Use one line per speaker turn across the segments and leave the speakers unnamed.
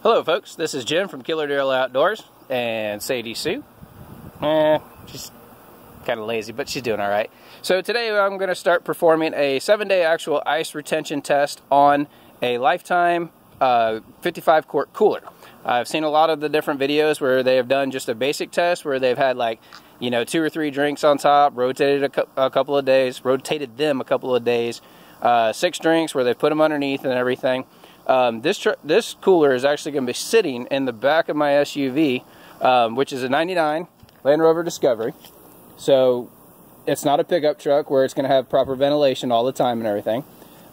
Hello folks, this is Jim from Diller Outdoors, and Sadie Sue. She's kind of lazy, but she's doing alright. So today I'm going to start performing a 7-day actual ice retention test on a Lifetime 55 quart cooler. I've seen a lot of the different videos where they have done just a basic test where they've had, like, you know, 2 or 3 drinks on top, rotated a couple of days, 6 drinks where they put them underneath and everything. This cooler is actually going to be sitting in the back of my SUV, which is a 99 Land Rover Discovery. So it's not a pickup truck where it's going to have proper ventilation all the time and everything.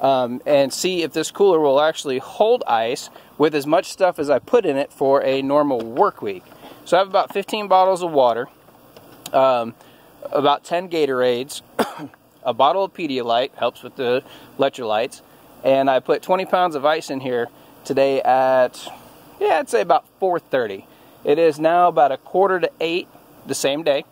And see if this cooler will actually hold ice with as much stuff as I put in it for a normal work week. So I have about 15 bottles of water, about 10 Gatorades, a bottle of Pedialyte, helps with the electrolytes, and I put 20 pounds of ice in here today at, I'd say about 4:30. It is now about 7:45 the same day.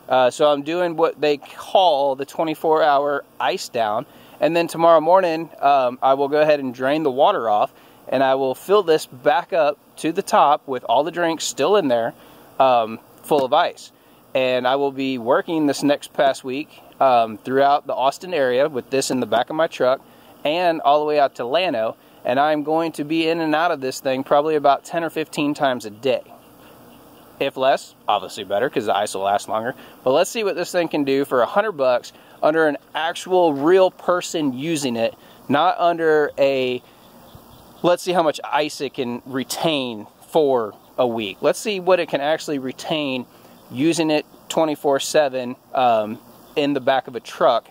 So I'm doing what they call the 24-hour ice down. And then tomorrow morning, I will go ahead and drain the water off, and I will fill this back up to the top with all the drinks still in there, full of ice. And I will be working this next past week throughout the Austin area with this in the back of my truck, and all the way out to Llano, and I'm going to be in and out of this thing probably about 10 or 15 times a day. If less, obviously better, because the ice will last longer. But let's see what this thing can do for $100 under an actual real person using it, not under a, let's see how much ice it can retain for a week. Let's see what it can actually retain using it 24/7 in the back of a truck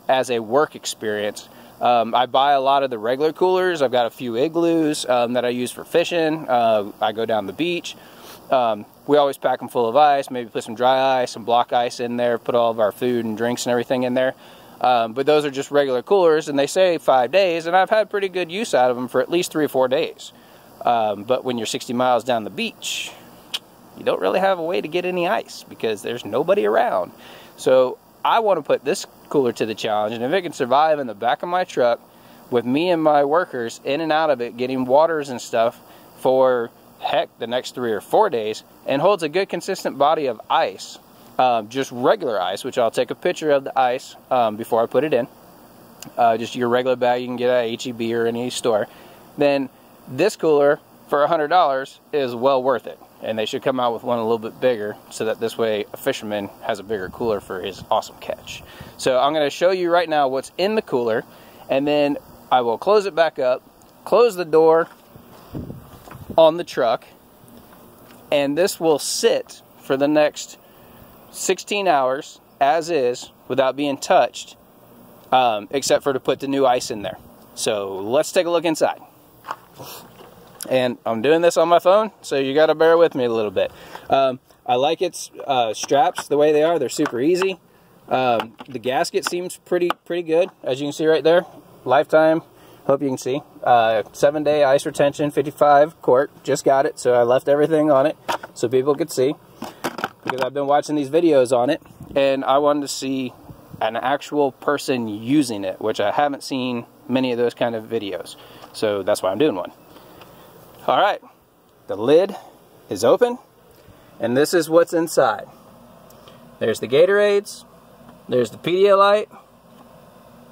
as a work experience. I buy a lot of the regular coolers. I've got a few Igloos that I use for fishing. I go down the beach. We always pack them full of ice, maybe put some dry ice, some block ice in there, put all of our food and drinks and everything in there. But those are just regular coolers, and they say 5 days, and I've had pretty good use out of them for at least 3 or 4 days. But when you're 60 miles down the beach, you don't really have a way to get any ice because there's nobody around. So I want to put this cooler to the challenge, and if it can survive in the back of my truck with me and my workers in and out of it getting waters and stuff for, heck, the next 3 or 4 days, and holds a good consistent body of ice, just regular ice, which I'll take a picture of the ice before I put it in, just your regular bag you can get at H-E-B or any store, then this cooler for $100 is well worth it. And they should come out with one a little bit bigger so that this way a fisherman has a bigger cooler for his awesome catch. So I'm going to show you right now what's in the cooler, and then I will close it back up, close the door on the truck, and this will sit for the next 16 hours as is without being touched, except for to put the new ice in there. So let's take a look inside. And I'm doing this on my phone, so you got to bear with me a little bit. I like its straps the way they are. They're super easy. The gasket seems pretty good, as you can see right there. Lifetime, hope you can see. 7-day ice retention, 55 quart. Just got it, so I left everything on it so people could see, because I've been watching these videos on it, and I wanted to see an actual person using it, which I haven't seen many of those kind of videos. So that's why I'm doing one. Alright, the lid is open, and this is what's inside. There's the Gatorades, there's the Pedialyte,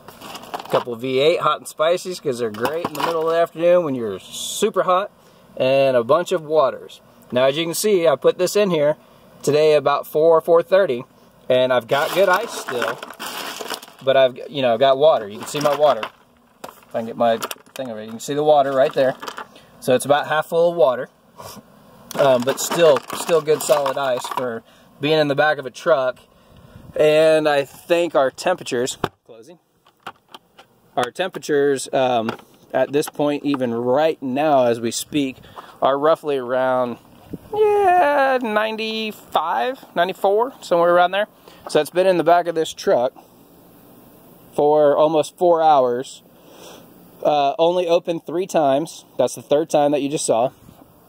a couple of V8 hot and spices because they're great in the middle of the afternoon when you're super hot, and a bunch of waters. Now, as you can see, I put this in here today about 4:30, and I've got good ice still, but I've got water. You can see my water. If I can get my thing over, you can see the water right there. So it's about half full of water, but still good solid ice for being in the back of a truck. And I think our temperatures, at this point, even right now as we speak, are roughly around 95, 94, somewhere around there. So it's been in the back of this truck for almost 4 hours. Only opened 3 times. That's the 3rd time that you just saw,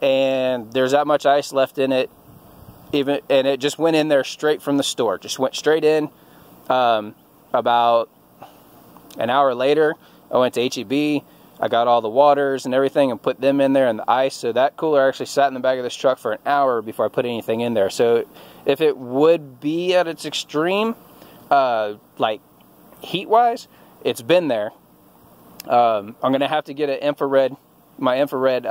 and there's that much ice left in it, and it just went in there straight from the store. Just went straight in. About an hour later, I went to H-E-B, I got all the waters and everything and put them in there and the ice. So that cooler actually sat in the back of this truck for an hour before I put anything in there. So if it would be at its extreme, like heat-wise, it's been there. I'm going to have to get my infrared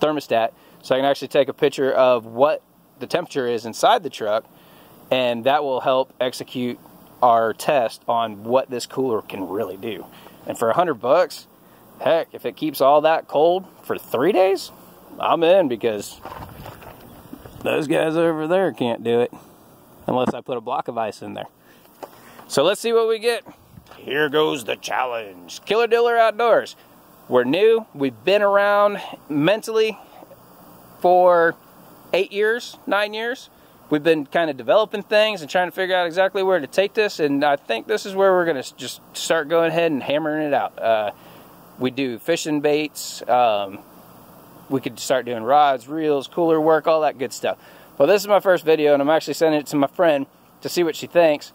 thermostat, so I can actually take a picture of what the temperature is inside the truck, and that will help execute our test on what this cooler can really do. And for $100, heck, if it keeps all that cold for 3 days, I'm in, because those guys over there can't do it unless I put a block of ice in there. So let's see what we get. Here goes the challenge. Killer Diller Outdoors. We're new. We've been around mentally for 8 years, 9 years. We've been kind of developing things and trying to figure out exactly where to take this, and I think this is where we're going to just start going ahead and hammering it out. We do fishing baits. We could start doing rods, reels, cooler work, all that good stuff. Well, this is my first video, and I'm actually sending it to my friend to see what she thinks,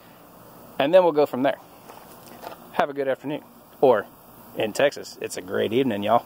and then we'll go from there. Have a good afternoon. Or, in Texas, it's a great evening, y'all.